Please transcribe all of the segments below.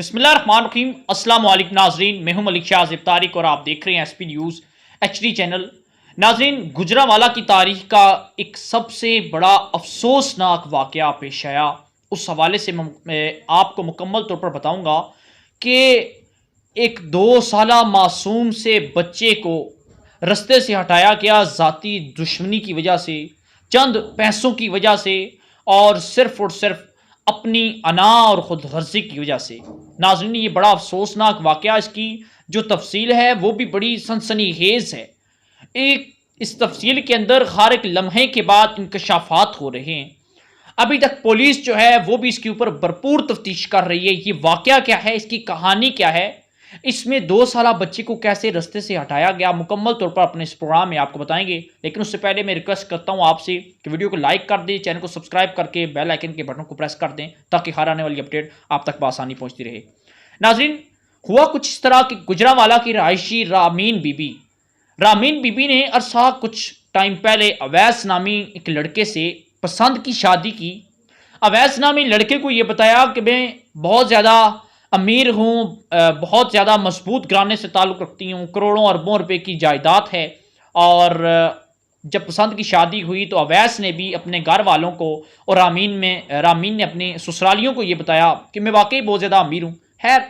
बिस्मिल्लाहिर्रहमानिर्रहीम। अस्सलाम वालेकुम नाजरीन, मैं हूं मलिक शाहज़ेब तारिक और आप देख रहे हैं एसपी न्यूज़ एचडी चैनल। नाजरीन, गुजरांवाला की तारीख का एक सबसे बड़ा अफसोसनाक वाक़या पेश आया। उस हवाले से मैं आपको मुकम्मल तौर पर बताऊंगा कि एक 2 साला मासूम से बच्चे को रास्ते से हटाया गया ज़ाती दुश्मनी की वजह से, चंद पैसों की वजह से और सिर्फ अपनी अना और खुद गर्जी की वजह से। नाज़रीन, ये बड़ा अफसोसनाक वाक़या, इसकी जो तफसील है वो भी बड़ी सनसनीखेज़ है। एक इस तफसील के अंदर हर एक लम्हे के बाद इंकशाफात हो रहे हैं। अभी तक पुलिस जो है वो भी इसके ऊपर भरपूर तफ्तीश कर रही है। ये वाक़या क्या है, इसकी कहानी क्या है, इसमें 2 साला बच्चे को कैसे रास्ते से हटाया गया, मुकम्मल तौर पर अपने इस प्रोग्राम में आपको बताएंगे। लेकिन उससे पहले मैं रिक्वेस्ट करता हूं आपसे कि वीडियो को लाइक कर दें, चैनल को सब्सक्राइब करके बेल आइकन के बटन को प्रेस कर दें ताकि हर आने वाली अपडेट आप तक बआसानी पहुंचती रहे। नाज़रीन, हुआ कुछ इस तरह कि गुजरांवाला की रहायशी रामीन बीबी ने अरसा कुछ टाइम पहले अवैस नामी एक लड़के से पसंद की शादी की। अवैस नामी लड़के को ये बताया कि मैं बहुत ज़्यादा अमीर हूँ, बहुत ज़्यादा मजबूत घराने से ताल्लुक़ रखती हूँ, करोड़ों अरबों रुपए की जायदाद है। और जब पसंद की शादी हुई तो अवैस ने भी अपने घर वालों को और रामीन ने अपने ससुरालियों को ये बताया कि मैं वाकई बहुत ज़्यादा अमीर हूँ। खैर,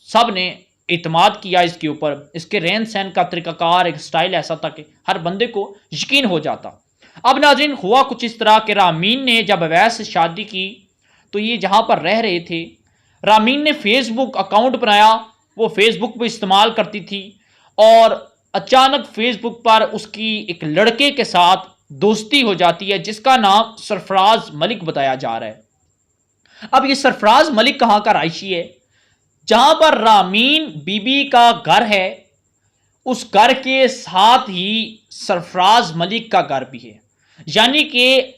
सब ने इत्माद किया इसके ऊपर। इसके रहन सहन का तरीक़ाकार, एक स्टाइल ऐसा था कि हर बंदे को यकीन हो जाता। अब नाज़रीन, हुआ कुछ इस तरह कि रामीन ने जब अवैस से शादी की तो ये जहाँ पर रह रहे थे, रामीन ने फेसबुक अकाउंट बनाया। वो फेसबुक पे इस्तेमाल करती थी और अचानक फेसबुक पर उसकी एक लड़के के साथ दोस्ती हो जाती है जिसका नाम सरफराज मलिक बताया जा रहा है। अब ये सरफराज मलिक कहाँ का रहायशी है? जहां पर रामीन बीबी का घर है, उस घर के साथ ही सरफराज मलिक का घर भी है। यानी कि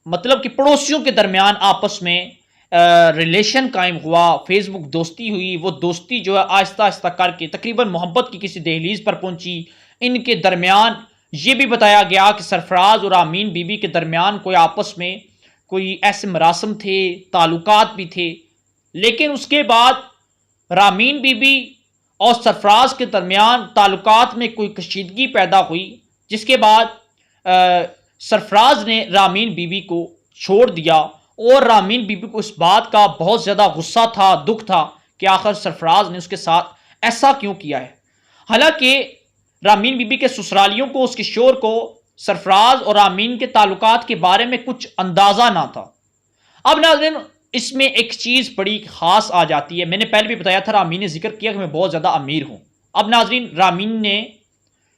मतलब कि पड़ोसियों के दरमियान आपस में रिलेशन कायम हुआ, फेसबुक दोस्ती हुई। वो दोस्ती जो है आहिस्ता आहिस्ता करके तकरीबन मोहब्बत की किसी दहलीज पर पहुंची। इनके दरमियान ये भी बताया गया कि सरफराज और आमीन बीबी के दरमियान कोई आपस में कोई ऐसे मरासम थे, ताल्लुकात भी थे। लेकिन उसके बाद रामीन बीबी और सरफराज के दरमियान ताल्लुकात में कोई कशीदगी पैदा हुई, जिसके बाद सरफराज ने रामीन बीबी को छोड़ दिया। और रामीन बीबी को इस बात का बहुत ज़्यादा गुस्सा था, दुख था कि आखिर सरफराज ने उसके साथ ऐसा क्यों किया है। हालांकि रामीन बीबी के ससुरालियों को, उसके शोहर को सरफराज और रामीन के ताल्लुकात के बारे में कुछ अंदाज़ा ना था। अब नाज़रीन, इसमें एक चीज़ बड़ी ख़ास आ जाती है। मैंने पहले भी बताया था, रामीन ने जिक्र किया कि मैं बहुत ज़्यादा अमीर हूँ। अब नाज़रीन,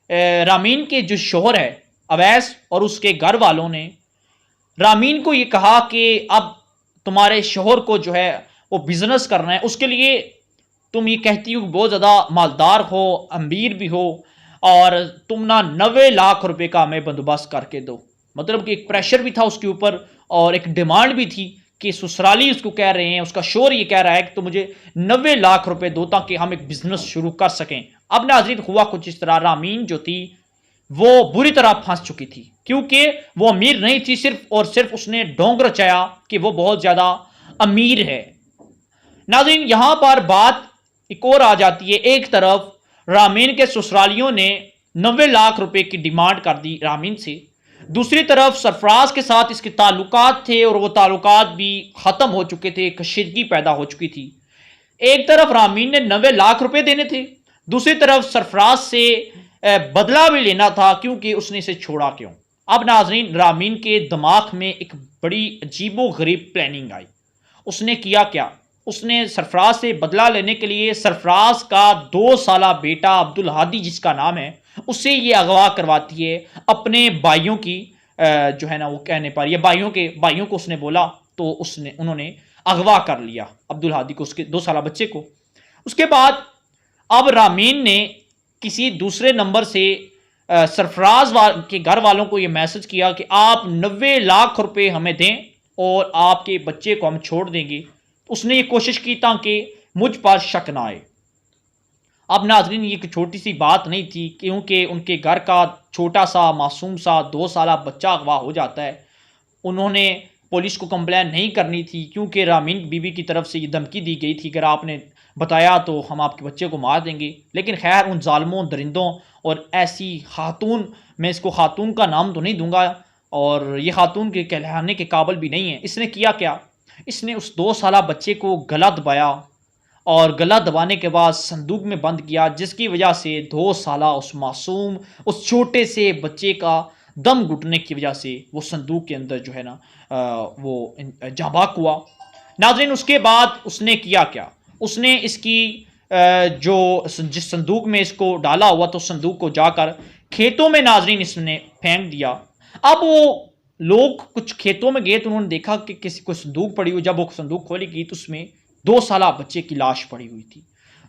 रामीन के जो शोहर है अवैस और उसके घर वालों ने रामीन को ये कहा कि अब तुम्हारे शोहर को जो है वो बिजनेस करना है, उसके लिए तुम ये कहती हो बहुत ज़्यादा मालदार हो, अमीर भी हो, और तुम ना 90 लाख रुपए का हमें बंदोबस्त करके दो। मतलब कि एक प्रेशर भी था उसके ऊपर और एक डिमांड भी थी कि ससुराली उसको कह रहे हैं, उसका शोहर ये कह रहा है कि तुम मुझे 90 लाख रुपए दो ताकि हम एक बिजनेस शुरू कर सकें। अब नाज़रीन, हुआ कुछ इस तरह, रामीन जो थी वो बुरी तरह फंस चुकी थी क्योंकि वो अमीर नहीं थी। सिर्फ और सिर्फ उसने ढोंग रचाया कि वो बहुत ज़्यादा अमीर है। नाज़रीन, यहां पर बात एक और आ जाती है। एक तरफ रामीन के ससुरालियों ने 90 लाख रुपए की डिमांड कर दी रामीन से, दूसरी तरफ सरफराज के साथ इसके ताल्लुकात थे और वो ताल्लुकात भी ख़त्म हो चुके थे, कशीदगी पैदा हो चुकी थी। एक तरफ रामीन ने 90 लाख रुपए देने थे, दूसरी तरफ सरफराज से बदला भी लेना था क्योंकि उसने इसे छोड़ा क्यों। अब नाजरीन, रामीन के दिमाग में एक बड़ी अजीबो गरीब प्लानिंग आई। उसने किया क्या, उसने सरफराज से बदला लेने के लिए सरफराज का 2 साला बेटा अब्दुल हादी जिसका नाम है, उससे ये अगवा करवाती है अपने भाइयों की, जो है ना वो कहने पर, ये भाइयों को उसने बोला तो उन्होंने अगवा कर लिया अब्दुल हादी को, उसके 2 साला बच्चे को। उसके बाद अब रामीन ने किसी दूसरे नंबर से सरफराज के घर वालों को यह मैसेज किया कि आप 90 लाख रुपए हमें दें और आपके बच्चे को हम छोड़ देंगे। उसने ये कोशिश की ताकि मुझ पर शक ना आए। अब नाजरीन, ये एक छोटी सी बात नहीं थी क्योंकि उनके घर का छोटा सा मासूम सा 2 साला बच्चा अगवा हो जाता है। उन्होंने पुलिस को कंप्लेन नहीं करनी थी, क्योंकि रामीन बीबी की तरफ से ये धमकी दी गई थी, अगर आपने बताया तो हम आपके बच्चे को मार देंगे। लेकिन खैर उन ज़ालिमों, दरिंदों और ऐसी खातून, मैं इसको खातून का नाम तो नहीं दूंगा और ये खातून के कहलाने के काबिल भी नहीं है, इसने किया क्या? इसने उस 2 साला बच्चे को गला दबाया और गला दबाने के बाद संदूक में बंद किया, जिसकी वजह से 2 साला उस मासूम, उस छोटे से बच्चे का दम घुटने की वजह से वो संदूक के अंदर जो है ना वो जाँ बाक हुआ। नाज़रीन, उसके बाद उसने किया क्या? उसने इसकी जिस संदूक में इसको डाला हुआ तो संदूक को जाकर खेतों में नाज़रीन इसने फेंक दिया। अब वो लोग कुछ खेतों में गए तो उन्होंने देखा कि किसी को संदूक पड़ी हुई। जब वो संदूक खोली गई तो उसमें 2 साला बच्चे की लाश पड़ी हुई थी।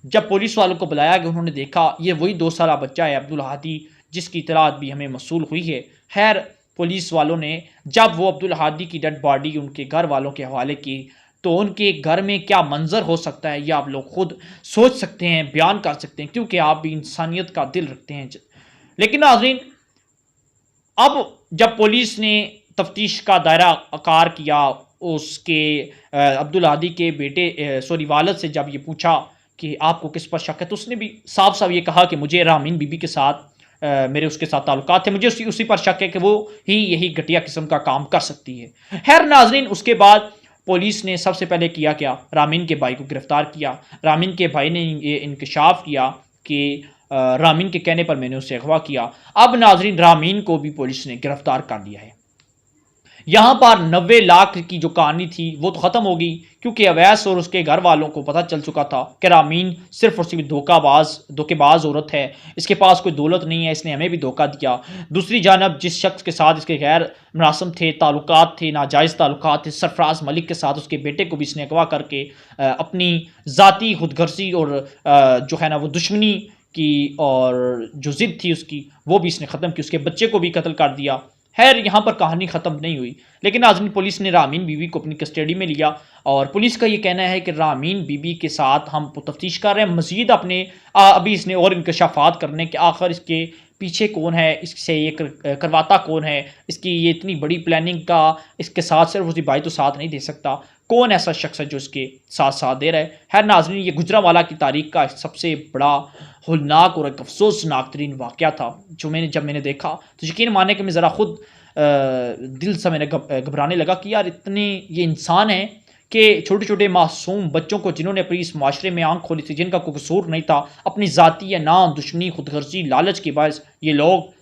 जब पुलिस वालों को बुलाया गया, उन्होंने देखा ये वही 2 साला बच्चा है अब्दुल हादी, जिसकी इतलात भी हमें मौसूल हुई है। खैर पुलिस वालों ने जब वो अब्दुल हादी की डेड बॉडी उनके घर वालों के हवाले की, तो उनके घर में क्या मंजर हो सकता है, ये आप लोग खुद सोच सकते हैं, बयान कर सकते हैं, क्योंकि आप भी इंसानियत का दिल रखते हैं। लेकिन नाज़रीन, अब जब पुलिस ने तफ्तीश का दायरा आकार किया, उसके अब्दुल हादी के बेटे वालिद से जब ये पूछा कि आपको किस पर शक है, तो उसने भी साफ साफ ये कहा कि मुझे रामीन बीबी के साथ मेरे उसके साथ ताल्लुकात थे, मुझे उसी पर शक है कि वो ही यही घटिया किस्म का काम कर सकती है। खैर नाज़रीन, उसके बाद पुलिस ने सबसे पहले किया क्या, रामीन के भाई को गिरफ्तार किया। रामीन के भाई ने ये इंकशाफ किया कि रामीन के कहने पर मैंने उसे अगवा किया। अब नाज़रीन, रामीन को भी पुलिस ने गिरफ्तार कर लिया है। यहाँ पर 90 लाख की जो कहानी थी वो तो ख़त्म हो गई, क्योंकि अवैस और उसके घर वालों को पता चल चुका था कि रामीन सिर्फ और सिर्फ धोखेबाज औरत है, इसके पास कोई दौलत नहीं है, इसने हमें भी धोखा दिया। दूसरी जानब जिस शख्स के साथ इसके गैर मुनासिब थे, ताल्लुकात थे, नाजायज़ ताल्लुकात थे, सरफराज मलिक के साथ, उसके बेटे को भी इसने अगवा करके अपनी ज़ाती खुदगर्जी और जो है ना वो दुश्मनी की और जो ज़िद थी उसकी, वो भी इसने ख़त्म की, उसके बच्चे को भी कत्ल कर दिया। खैर यहाँ पर कहानी ख़त्म नहीं हुई, लेकिन नाज़रीन पुलिस ने रामीन बीबी को अपनी कस्टडी में लिया और पुलिस का ये कहना है कि रामीन बीबी के साथ हम तफ्तीश कर रहे हैं, मज़ीद अपने अभी इसने और इंकशाफात करने के आखिर इसके पीछे कौन है, इससे ये करवाता कौन है, इसकी ये इतनी बड़ी प्लानिंग का इसके साथ सिर्फ उसकी भाई तो साथ नहीं दे सकता, कौन ऐसा शख्स है जो इसके साथ साथ दे रहा है। खैर नाज़रीन, ये गुजरांवाला की तारीख का सबसे बड़ा होलनाक और एक अफसोसनाक तरीन वाक़या था, जो जब मैंने देखा तो यकीन माने कि मैं ज़रा खुद दिल से मैंने घबराने लगा कि यार इतने ये इंसान हैं कि छोटे छोटे मासूम बच्चों को, जिन्होंने अपनी इस माशरे में आंख खोली थी, जिनका कोई कसूर नहीं था, अपनी ज़ाती या नाम, दुश्मनी, खुदगर्जी, लालच के बायस ये लोग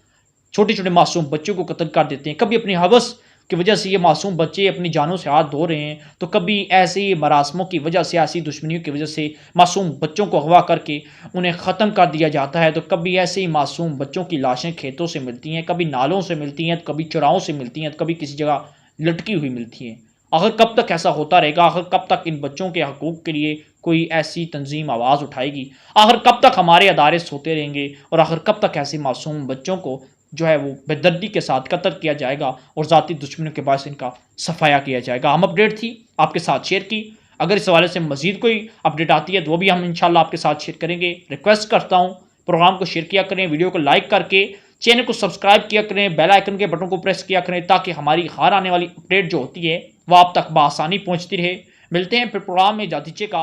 छोटे छोटे मासूम बच्चों को कत्ल कर देते हैं। कभी अपनी हवस की वजह से ये मासूम बच्चे अपनी जानों से हाथ धो रहे हैं, तो कभी ऐसे मरासमों की वजह से, ऐसी दुश्मनियों की वजह से मासूम बच्चों को अगवा करके उन्हें ख़त्म कर दिया जाता है। तो कभी ऐसे ही मासूम बच्चों की लाशें खेतों से मिलती हैं, कभी नालों से मिलती हैं, तो कभी चौराहों से मिलती हैं, तो कभी किसी जगह लटकी हुई मिलती हैं। आखिर कब तक ऐसा होता रहेगा? आखिर कब तक इन बच्चों के हकूक़ के लिए कोई ऐसी तंजीम आवाज़ उठाएगी? आखिर कब तक हमारे अदारे सोते रहेंगे? और आखिर कब तक ऐसे मासूम बच्चों को जो है वो बेदर्दी के साथ कत्ल किया जाएगा और ज़ाती दुश्मनों के बायस इनका सफाया किया जाएगा? हम अपडेट थी आपके साथ शेयर की। अगर इस हवाले से मज़ीद कोई अपडेट आती है तो वो भी हम इंशाल्लाह आपके साथ शेयर करेंगे। रिक्वेस्ट करता हूँ प्रोग्राम को शेयर किया करें, वीडियो को लाइक करके चैनल को सब्सक्राइब किया करें, बेल आइकन के बटन को प्रेस किया करें, ताकि हमारी हर आने वाली अपडेट जो होती है वो आप तक बआसानी पहुँचती रहे। मिलते हैं फिर प्रोग्राम में, इजाज़त दीजिएगा।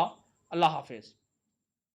अल्लाह हाफिज़।